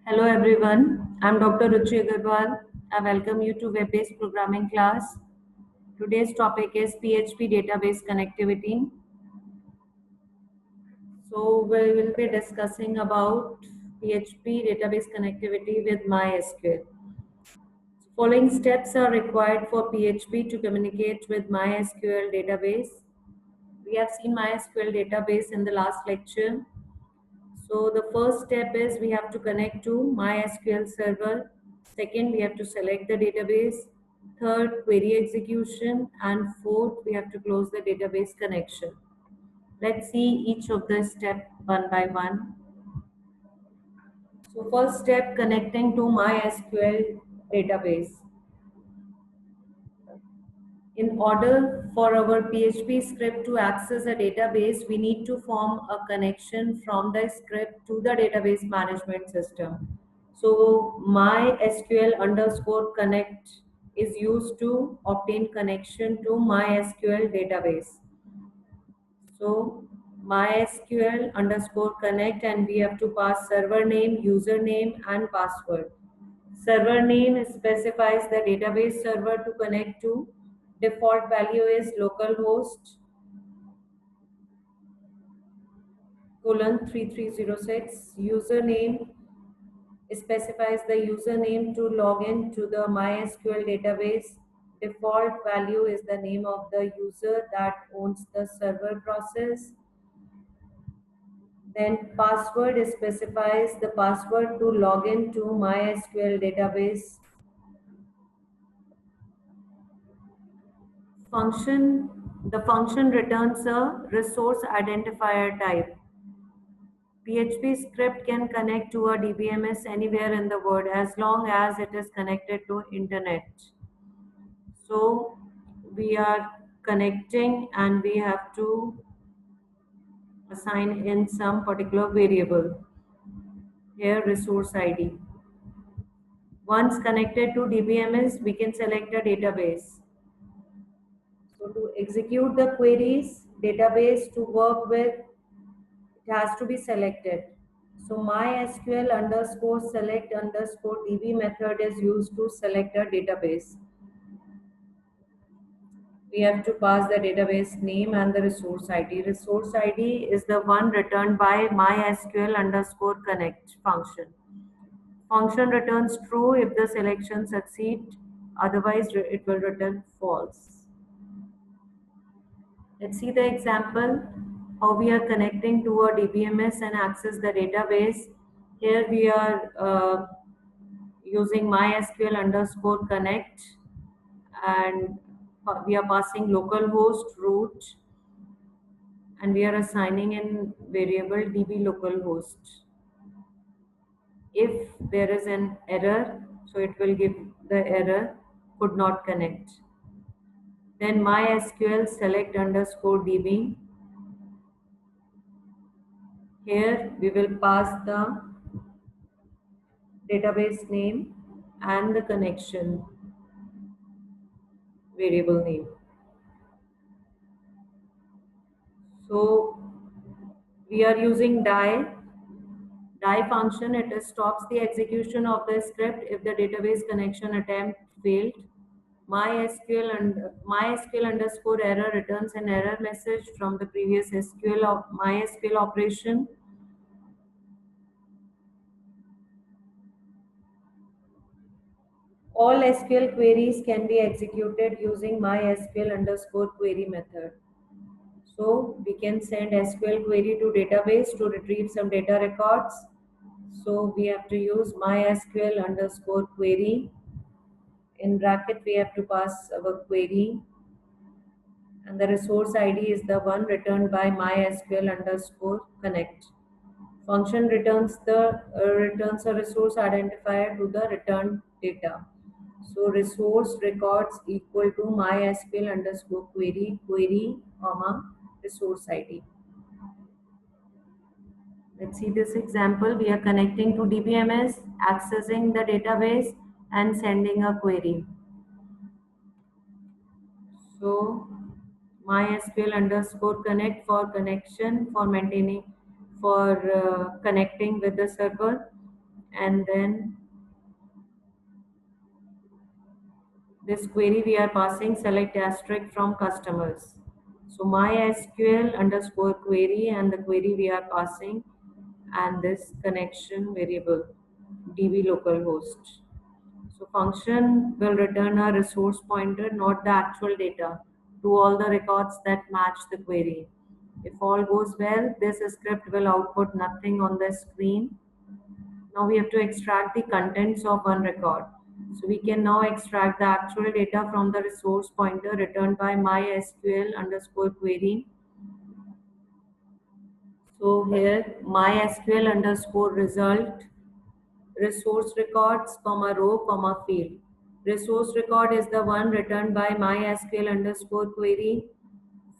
Hello everyone, I'm Dr. Ruchi Agarwal. I welcome you to web-based programming class. Today's topic is PHP Database Connectivity. So we will be discussing about PHP Database Connectivity with MySQL. Following steps are required for PHP to communicate with MySQL database. We have seen MySQL database in the last lecture. So the first step is we have to connect to MySQL server. Second, we have to select the database. Third, query execution. And fourth, we have to close the database connection. Let's see each of the steps one by one. So first step, connecting to MySQL database. In order for our PHP script to access a database, we need to form a connection from the script to the database management system. So MySQL underscore connect is used to obtain connection to MySQL database. So MySQL underscore connect, and we have to pass server name, username and password. Server name specifies the database server to connect to. Default value is localhost :3306. Username specifies the username to log in to the MySQL database. Default value is the name of the user that owns the server process. Then password specifies the password to log in to MySQL database. The function returns a resource identifier type. PHP script can connect to a DBMS anywhere in the world as long as it is connected to internet. So we are connecting and we have to assign in some particular variable. Here resource ID. Once connected to DBMS, we can select a database. So to execute the queries, database to work with, it has to be selected. So MySQL underscore select underscore DB method is used to select a database. We have to pass the database name and the resource ID. Resource ID is the one returned by MySQL underscore connect function. Function returns true if the selection succeeds, otherwise it will return false. Let's see the example how we are connecting to a DBMS and access the database. Here we are using MySQL underscore connect, and we are passing localhost root, and we are assigning in variable DB localhost. If there is an error, so it will give the error could not connect. Then MySQL select underscore DB. Here we will pass the database name and the connection variable name. So we are using die function. It stops the execution of the script if the database connection attempt failed. MySQL underscore error returns an error message from the previous MySQL operation. All SQL queries can be executed using MySQL underscore query method. So we can send SQL query to database to retrieve some data records. So we have to use MySQL underscore query. In bracket, we have to pass our query, and the resource ID is the one returned by MySQL underscore connect. Function returns a resource identifier to the returned data. So resource records equal to MySQL underscore query, comma, resource ID. Let's see this example. We are connecting to DBMS, accessing the database and sending a query. So MySQL underscore connect for connection, for maintaining, for connecting with the server. and then this query we are passing select asterisk from customers. So MySQL underscore query and the query we are passing and this connection variable db localhost. So function will return a resource pointer, not the actual data, to all the records that match the query. If all goes well, this script will output nothing on the screen. Now we have to extract the contents of one record. So we can now extract the actual data from the resource pointer returned by MySQL underscore query. So here MySQL underscore result resource records comma row comma field. Resource record is the one returned by MySQL underscore query.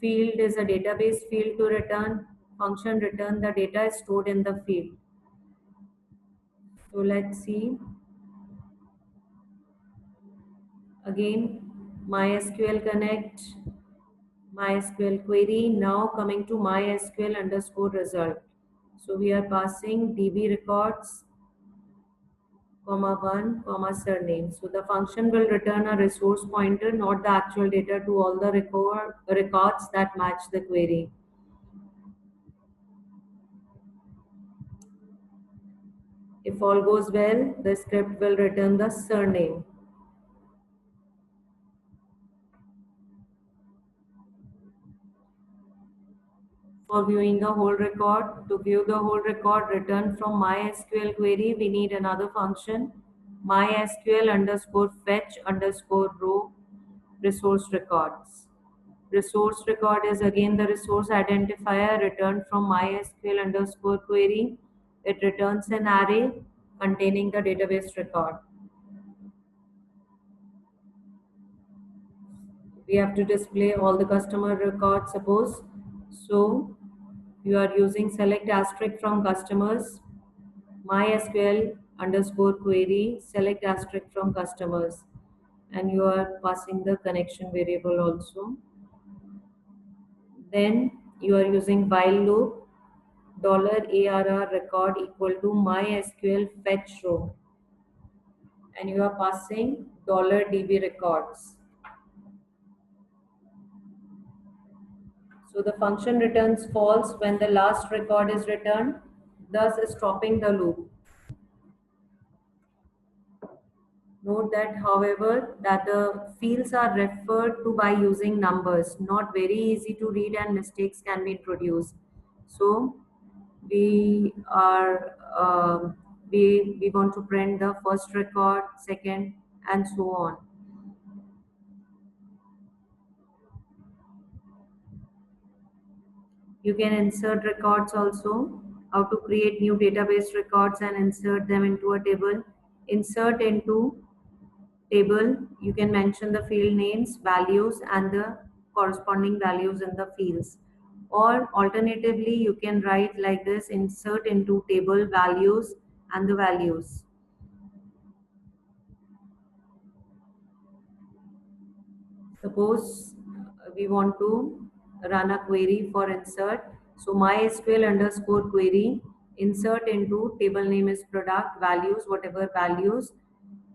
Field is a database field to return. Function return the data is stored in the field. So let's see. Again, MySQL connect, MySQL query. Now coming to MySQL underscore result. So we are passing DB records, comma 1, comma surname. So the function will return a resource pointer, not the actual data, to all the records that match the query. If all goes well, the script will return the surname. For viewing the whole record, to view the whole record returned from MySQL query, we need another function, MySQL underscore fetch underscore row resource records. Resource record is again the resource identifier returned from MySQL underscore query. It returns an array containing the database record. We have to display all the customer records, suppose. So you are using select asterisk from customers, MySQL underscore query, select asterisk from customers, and you are passing the connection variable also. Then you are using while loop, $arr record equal to MySQL fetch row, and you are passing $db records. So the function returns false when the last record is returned, thus stopping the loop. Note that, however, that the fields are referred to by using numbers, not very easy to read and mistakes can be introduced. So we are we want to print the first record, second, and so on. You can insert records also. How to create new database records and insert them into a table. Insert into table, you can mention the field names, values, and the corresponding values in the fields. Or alternatively, you can write like this, insert into table values and the values. Suppose we want to run a query for insert. So MySQL underscore query, insert into table name is product, values, whatever values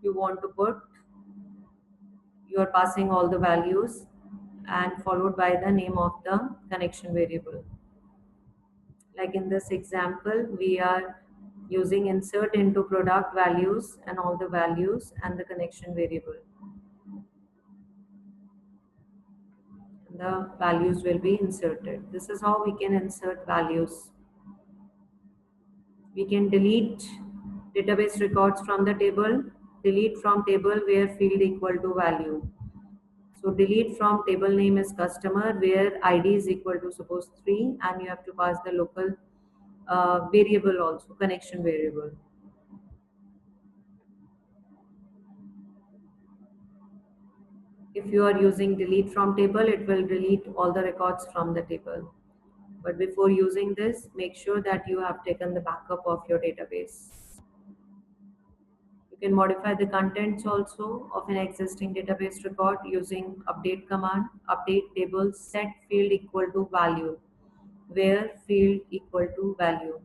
you want to put. You are passing all the values and followed by the name of the connection variable. Like in this example, we are using insert into product values and all the values and the connection variable. The values will be inserted. This is how we can insert values. We can delete database records from the table, delete from table where field equal to value. So delete from table name is customer where ID is equal to suppose 3 and you have to pass the local variable also, connection variable. If you are using delete from table, it will delete all the records from the table. But before using this, make sure that you have taken the backup of your database. You can modify the contents also of an existing database record using update command, update table set field equal to value, where field equal to value.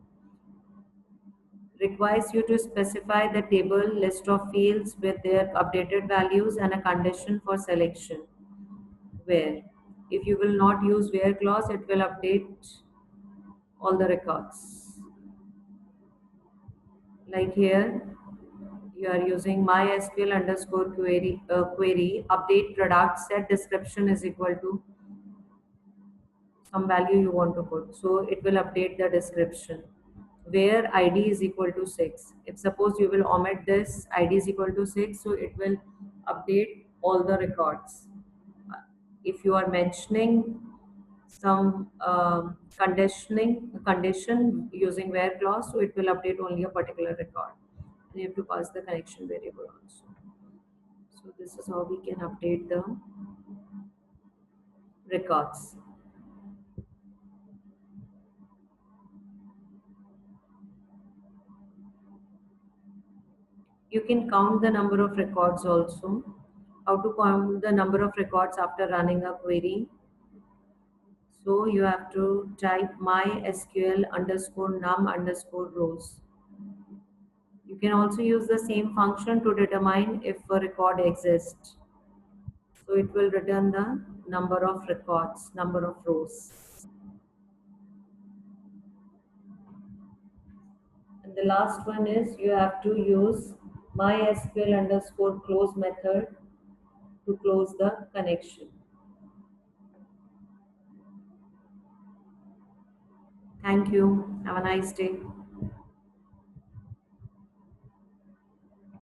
requires you to specify the table list of fields with their updated values and a condition for selection. Where if you will not use where clause, it will update all the records. Like here, you are using mysql underscore query update product set description is equal to some value you want to put. So it will update the description where id is equal to 6. If suppose you will omit this id is equal to 6, so it will update all the records. If you are mentioning some condition using where clause, so it will update only a particular record. And you have to pass the connection variable also. So this is how we can update the records. You can count the number of records also. How to count the number of records after running a query? So you have to type mysql underscore num underscore rows. You can also use the same function to determine if a record exists. So it will return the number of records, number of rows. And the last one is you have to use mysql underscore close method to close the connection. Thank you. Have a nice day.